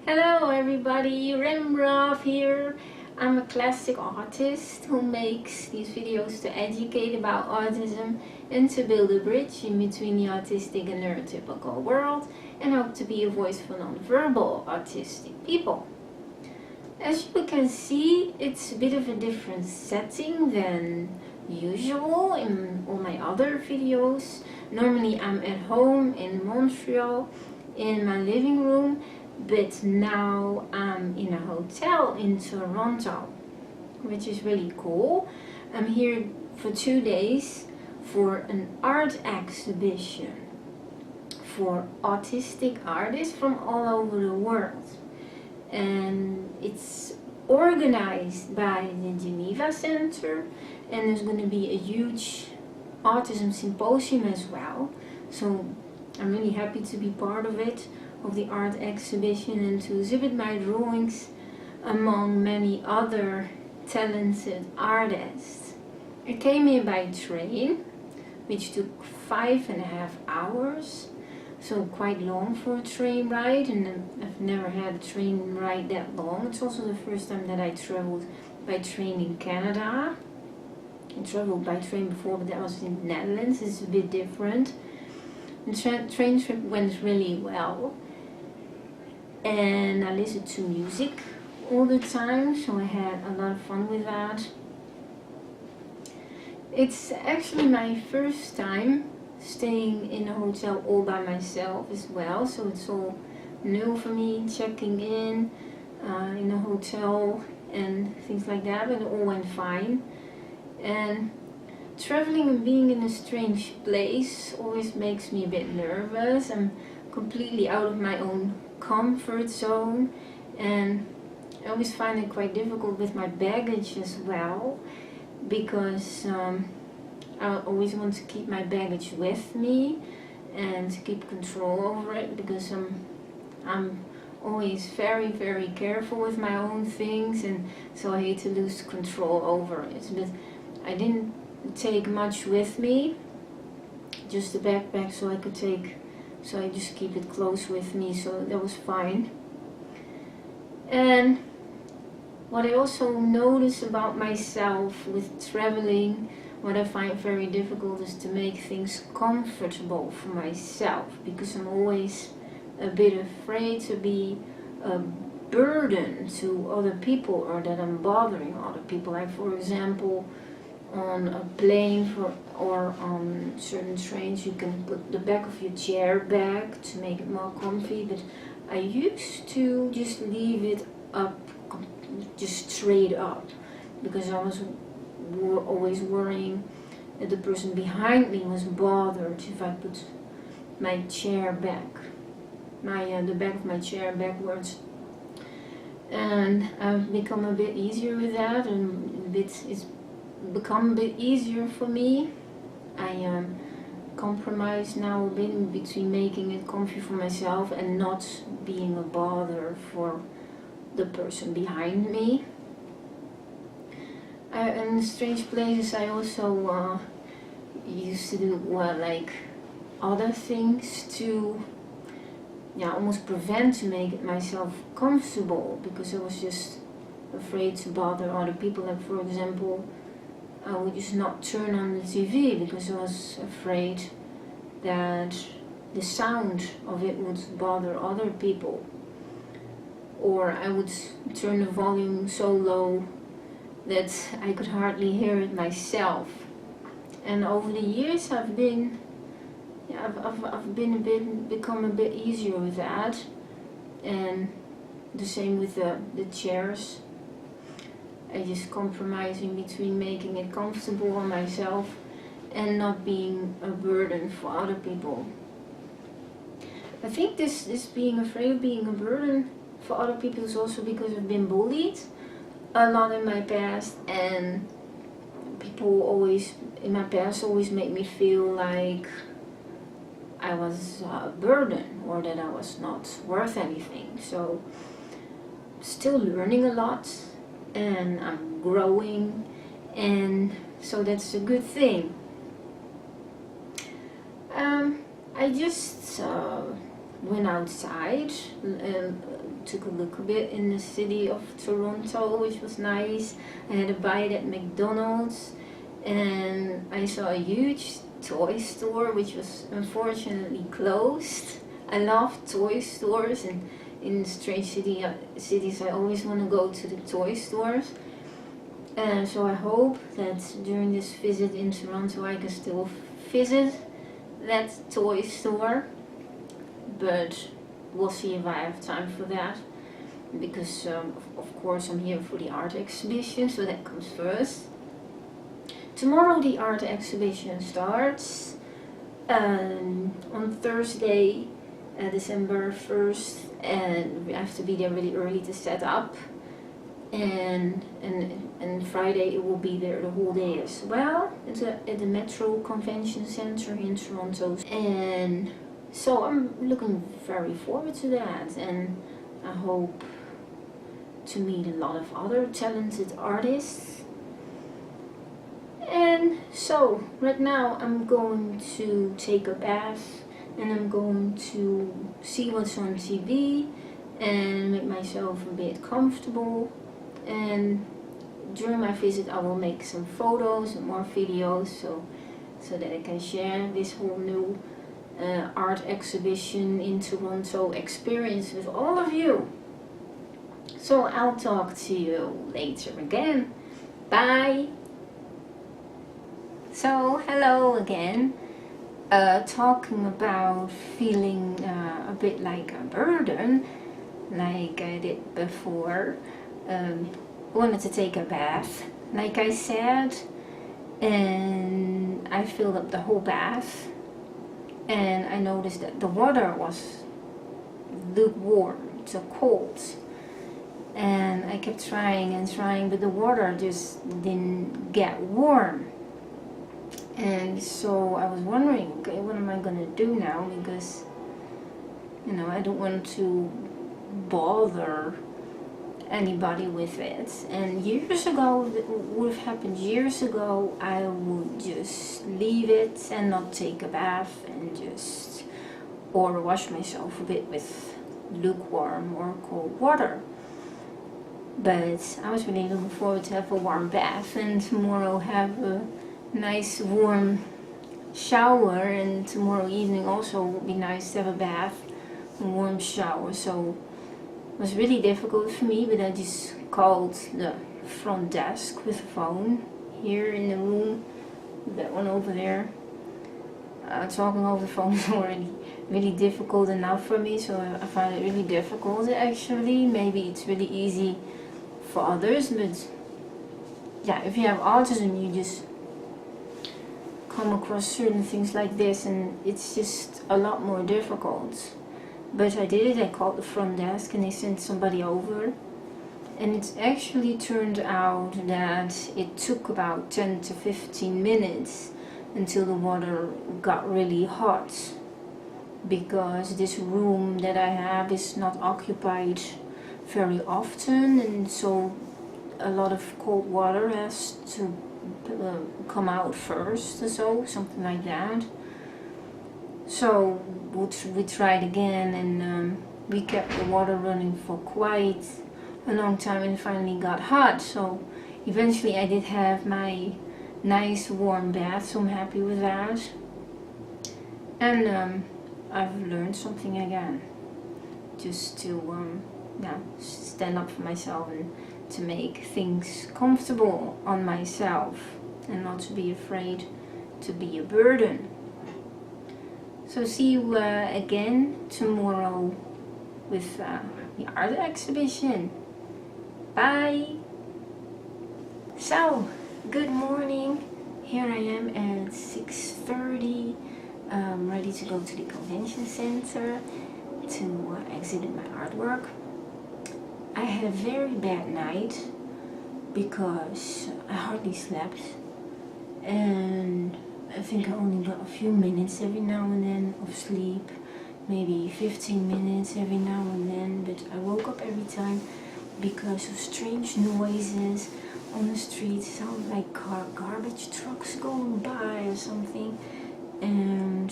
Hello everybody, Remrov here. I'm a classic artist who makes these videos to educate about autism and to build a bridge in between the autistic and neurotypical world, and hope to be a voice for non-verbal autistic people. As you can see, it's a bit of a different setting than usual in all my other videos. Normally I'm at home in Montreal in my living room, but now I'm in a hotel in Toronto, which is really cool. I'm here for 2 days for an art exhibition for autistic artists from all over the world, and it's organized by the Geneva Centre, and there's going to be a huge autism symposium as well, so I'm really happy to be part of it, of the art exhibition, and to exhibit my drawings among many other talented artists. I came here by train, which took 5.5 hours, so quite long for a train ride, and I've never had a train ride that long. It's also the first time that I traveled by train in Canada. I traveled by train before, but that was in the Netherlands. It's a bit different. The train trip went really well, and I listened to music all the time, so I had a lot of fun with that. It's actually my first time staying in a hotel all by myself as well, so it's all new for me, checking in a hotel and things like that, but it all went fine. And traveling and being in a strange place always makes me a bit nervous. I'm completely out of my own comfort zone, and I always find it quite difficult with my baggage as well, because I always want to keep my baggage with me and to keep control over it, because I'm always very careful with my own things, and so I hate to lose control over it. But I didn't take much with me, just a backpack, so I just keep it close with me, so that was fine. And what I also notice about myself with traveling, what I find very difficult, is to make things comfortable for myself, because I'm always a bit afraid to be a burden to other people, or that I'm bothering other people. Like, for example, on a plane or on certain trains, you can put the back of your chair back to make it more comfy, but I used to just leave it up, just straight up, because I was always worrying that the person behind me was bothered if I put my chair back, the back of my chair backwards. And I've become a bit easier with that, and it's become a bit easier for me. I compromise now a bit between making it comfy for myself and not being a bother for the person behind me. In strange places, I also used to do like other things to almost prevent, to make it myself comfortable, because I was just afraid to bother other people. Like, for example, I would just not turn on the TV because I was afraid that the sound of it would bother other people. Or I would turn the volume so low that I could hardly hear it myself. And over the years I've become a bit easier with that. And the same with the chairs. I just compromising between making it comfortable on myself and not being a burden for other people. I think this being afraid of being a burden for other people is also because I've been bullied a lot in my past, and people in my past always made me feel like I was a burden, or that I was not worth anything. So still learning a lot, and I'm growing, and so that's a good thing. I just went outside took a look a bit in the city of Toronto, which was nice. I had a bite at McDonald's, and I saw a huge toy store which was unfortunately closed. I love toy stores, and in strange cities I always want to go to the toy stores. And so I hope that during this visit in Toronto I can still visit that toy store, but we'll see if I have time for that, because of course I'm here for the art exhibition, so that comes first. Tomorrow the art exhibition starts on Thursday, December 1st, and we have to be there really early to set up, and Friday it will be there the whole day as well. It's at the Metro Convention Centre in Toronto, and so I'm looking very forward to that, and I hope to meet a lot of other talented artists. And so right now I'm going to take a bath, and I'm going to see what's on TV and make myself a bit comfortable, and during my visit I will make some photos and more videos so that I can share this whole new art exhibition in Toronto experience with all of you. So I'll talk to you later again. Bye! So hello again. Talking about feeling a bit like a burden, like I did before. Wanted to take a bath, like I said, and I filled up the whole bath, and I noticed that the water was lukewarm, so cold, and I kept trying and trying, but the water just didn't get warm. And so I was wondering, okay, what am I gonna do now, because I don't want to bother anybody with it. And years ago, it would have happened years ago, I would just leave it and not take a bath and just or wash myself a bit with lukewarm or cold water. But I was really looking forward to have a warm bath, and tomorrow have a nice warm shower, and tomorrow evening also would be nice to have a bath, a warm shower. So it was really difficult for me, but I just called the front desk with a phone here in the room, that one over there. Talking over the phone is already really difficult enough for me, so I find it really difficult actually. Maybe it's really easy for others, but yeah, if you have autism you just come across certain things like this, and it's just a lot more difficult. But I did it. I called the front desk and they sent somebody over, and it actually turned out that it took about 10 to 15 minutes until the water got really hot, because this room that I have is not occupied very often, and so a lot of cold water has to come out first, or something like that. So we tried again, and we kept the water running for quite a long time, and finally got hot. So eventually I did have my nice warm bath, so I'm happy with that. And I've learned something again, just to stand up for myself and to make things comfortable on myself, and not to be afraid to be a burden. So see you again tomorrow with the art exhibition. Bye! So, good morning. Here I am at 6:30, ready to go to the convention center to exhibit my artwork. I had a very bad night because I hardly slept, and I think I only got a few minutes every now and then of sleep, maybe 15 minutes every now and then, but I woke up every time because of strange noises on the street. It sounded like garbage trucks going by or something, and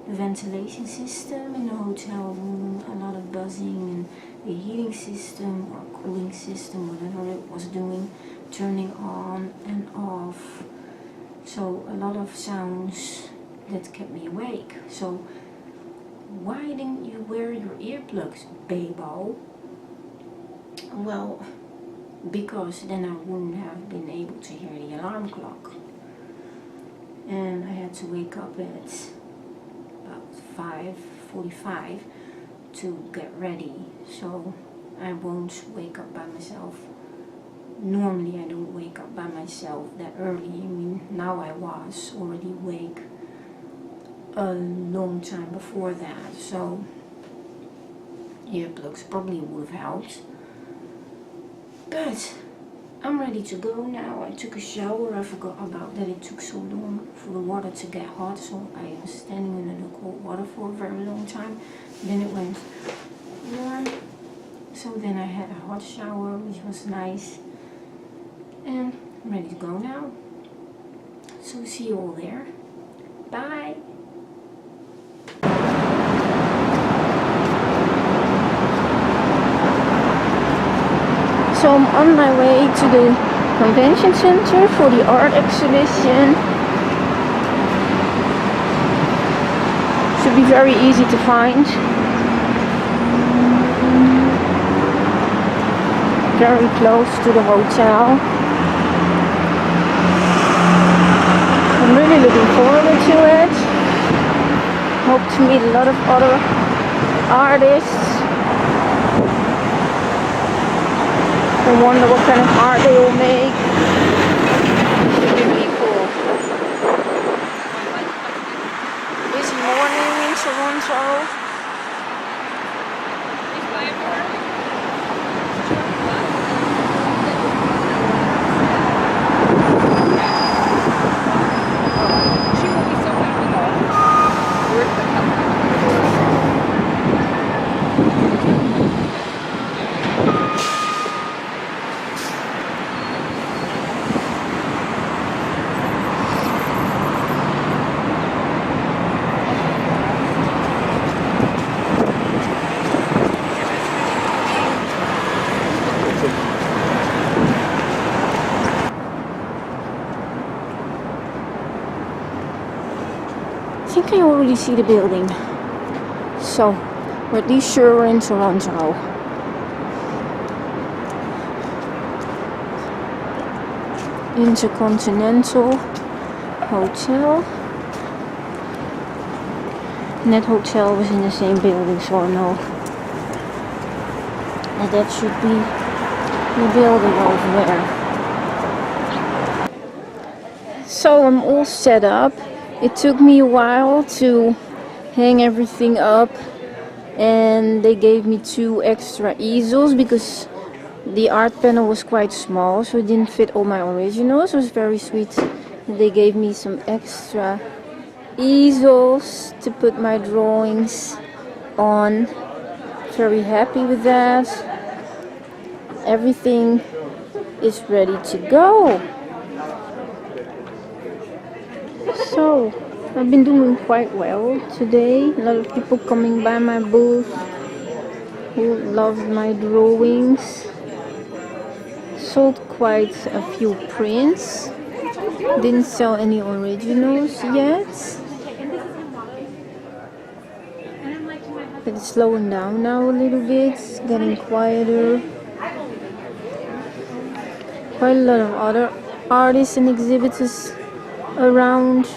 the ventilation system in the hotel room, a lot of buzzing and the heating system or cooling system, whatever it was doing, turning on and off. So a lot of sounds that kept me awake. So why didn't you wear your earplugs, Babo? Well, because then I wouldn't have been able to hear the alarm clock. And I had to wake up at about 5:45 to get ready. So I won't wake up by myself. Normally I don't wake up by myself that early. I mean, now I was already awake a long time before that. So earplugs probably would have helped. But I'm ready to go now. I took a shower. I forgot about that it took so long for the water to get hot. So I was standing in the cold water for a very long time. Then it went warm. So then I had a hot shower, which was nice. And I'm ready to go now. So see you all there. Bye. So I'm on my way to the Convention Centre for the art exhibition. Should be very easy to find. Very close to the hotel. I'm really looking forward to it. Hope to meet a lot of other artists. I wonder what kind of art they will make. Should be really cool. Busy morning in Toronto. I think I already see the building. So, we're at least sure we're in Toronto. Intercontinental Hotel. And that hotel was in the same building, so I know that should be the building over there. So I'm all set up. It took me a while to hang everything up, and they gave me 2 extra easels because the art panel was quite small, so it didn't fit all my originals. It was very sweet. They gave me some extra easels to put my drawings on. Very happy with that. Everything is ready to go. So, I've been doing quite well today. A lot of people coming by my booth who loved my drawings. Sold quite a few prints. Didn't sell any originals yet. But it's slowing down now a little bit. It's getting quieter. Quite a lot of other artists and exhibitors around.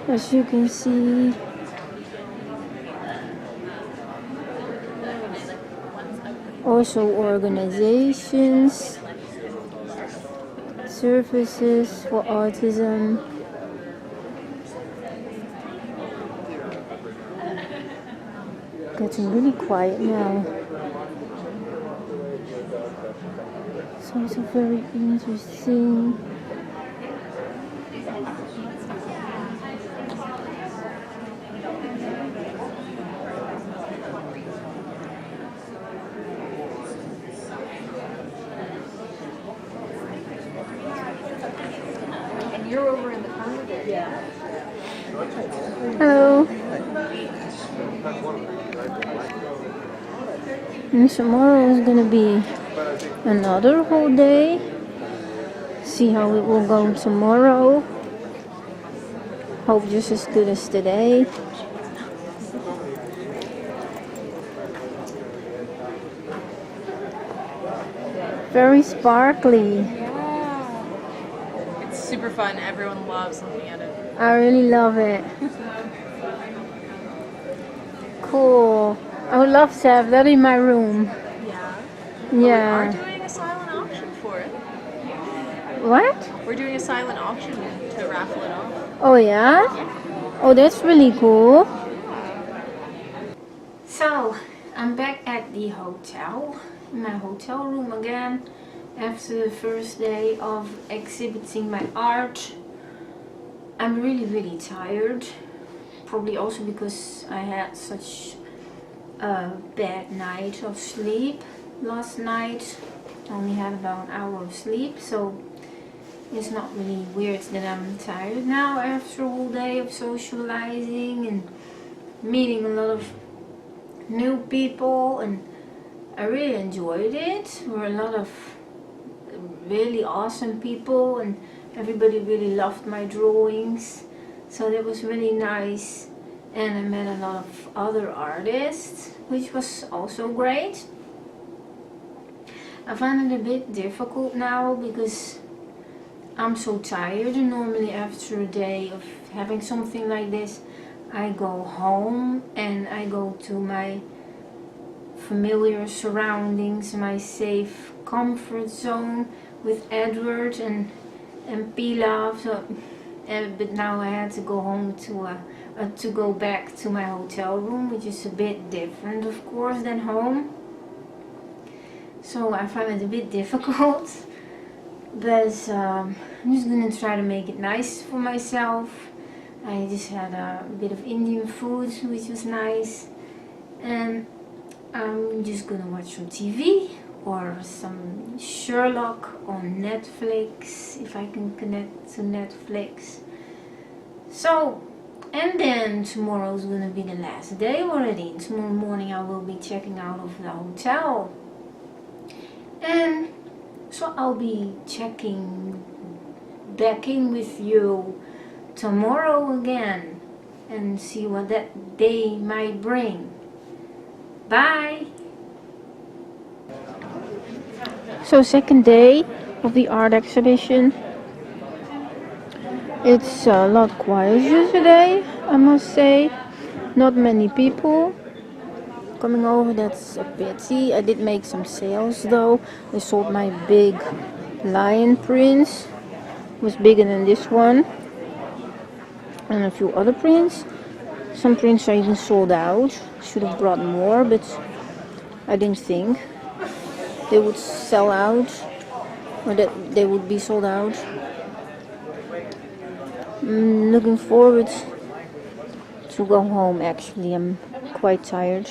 As you can see, also organizations, services for autism. Getting really quiet now. So it's a very interesting You're over in the corner there. Yeah. Hello. And tomorrow is gonna be another whole day. See how it will go tomorrow. Hope just as good as today. Very sparkly. Yeah. It's super fun. Everyone loves looking at it. I really love it. Cool. I would love to have that in my room. Yeah. Yeah. We're doing a silent auction for it. What? We're doing a silent auction to raffle it off. Oh yeah? Oh, that's really cool. So, I'm back at the hotel, in my hotel room again, after the first day of exhibiting my art. I'm really tired, probably also because I had such a bad night of sleep last night. I only had about an hour of sleep, so it's not really weird that I'm tired now after a whole day of socializing and meeting a lot of new people, and I really enjoyed it. There were a lot of really awesome people and everybody really loved my drawings, so that was really nice. And I met a lot of other artists, which was also great. I find it a bit difficult now because I'm so tired, and normally after a day of having something like this I go home and I go to my familiar surroundings, my safe comfort zone with Edward and Pilaf. So, but now I had to go home to go back to my hotel room, which is a bit different of course than home. So I find it a bit difficult, but I'm just gonna try to make it nice for myself. I just had a bit of Indian food, which was nice, and I'm just gonna watch some TV or some Sherlock on Netflix, if I can connect to Netflix. So, and then tomorrow's gonna be the last day already. Tomorrow morning I will be checking out of the hotel, and so I'll be checking back in with you tomorrow again and see what that day might bring. Bye! So, second day of the art exhibition. It's a lot quieter today, I must say. Not many people coming over, that's a pity. I did make some sales though. I sold my big lion prints. It was bigger than this one. And a few other prints. Some prints are even sold out. Should have brought more, but I didn't think they would sell out, or that they would be sold out. I'm looking forward to go home. Actually, I'm quite tired.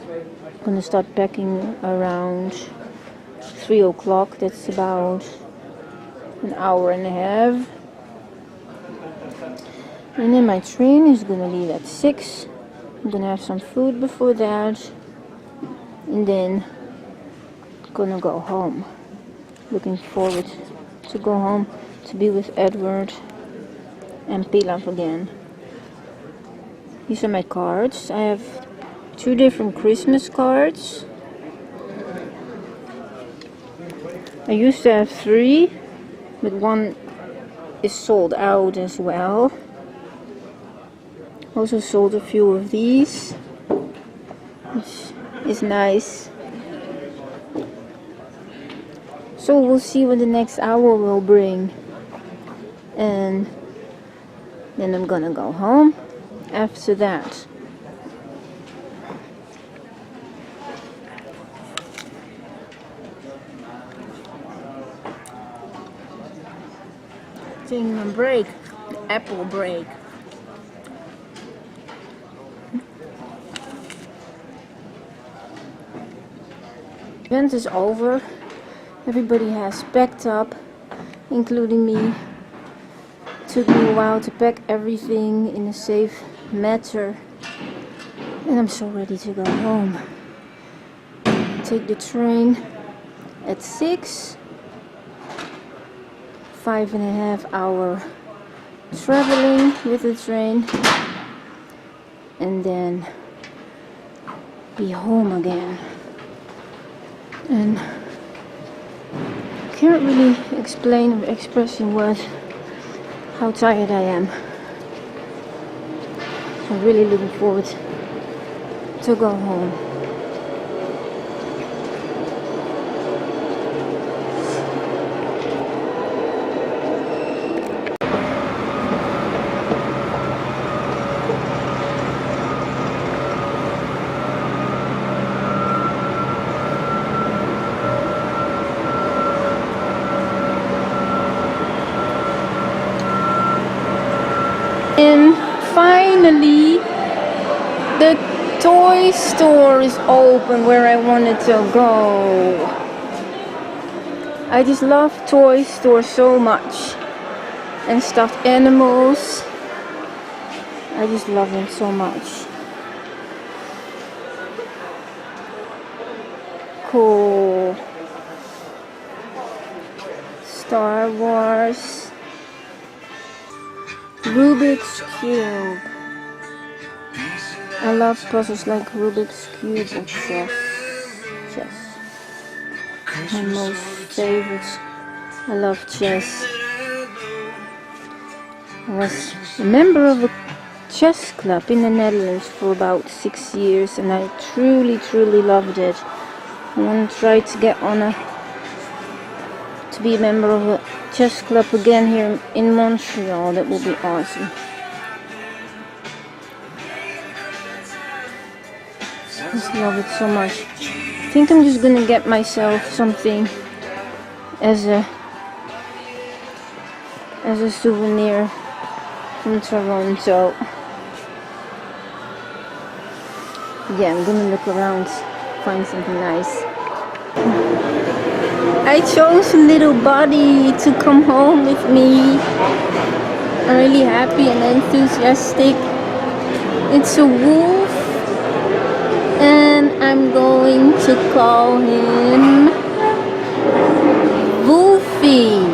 I'm gonna start packing around 3 o'clock. That's about an hour and a half. And then my train is gonna leave at 6. I'm gonna have some food before that, and then gonna go home. Looking forward to go home to be with Edward and Pilaf again. These are my cards. I have 2 different Christmas cards. I used to have 3, but one is sold out as well. Also sold a few of these, which is nice. So we'll see what the next hour will bring, and then I'm gonna go home after that. Taking a break, the apple break. The event is over. Everybody has packed up, including me. Took me a while to pack everything in a safe manner And I'm so ready to go home. Take the train at 6. 5.5 hour traveling with the train. And then be home again. And can't really explain or express in words how tired I am. So I'm really looking forward to go home. And finally, the toy store is open where I wanted to go. I just love toy stores so much. And stuffed animals. I just love them so much. Cool. Star Wars. Rubik's Cube. I love puzzles like Rubik's Cube or chess. My most favorites. I love chess. I was a member of a chess club in the Netherlands for about 6 years, and I truly loved it. I want to try to get on to be a member of a chess club again here in Montreal. That will be awesome. I just love it so much. I think I'm just gonna get myself something as a souvenir from Toronto. Yeah, I'm gonna look around, find something nice. I chose Little Buddy to come home with me. I'm really happy and enthusiastic. It's a wolf, and I'm going to call him Wolfie.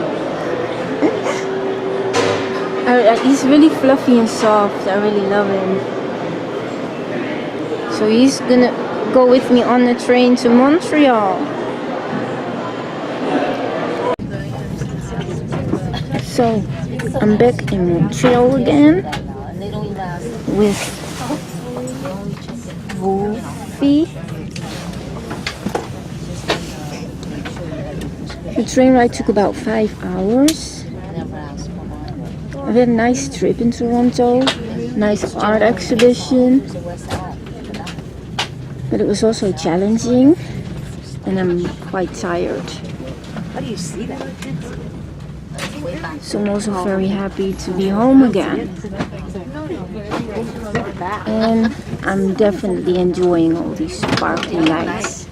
He's really fluffy and soft. I really love him. So he's gonna go with me on the train to Montreal. So I'm back in Montreal again with Wolfie. The train ride took about 5 hours. I've had a nice trip in Toronto, nice art exhibition, but it was also challenging, and I'm quite tired. How do you see that? So I'm also very happy to be home again. And I'm definitely enjoying all these sparkly lights.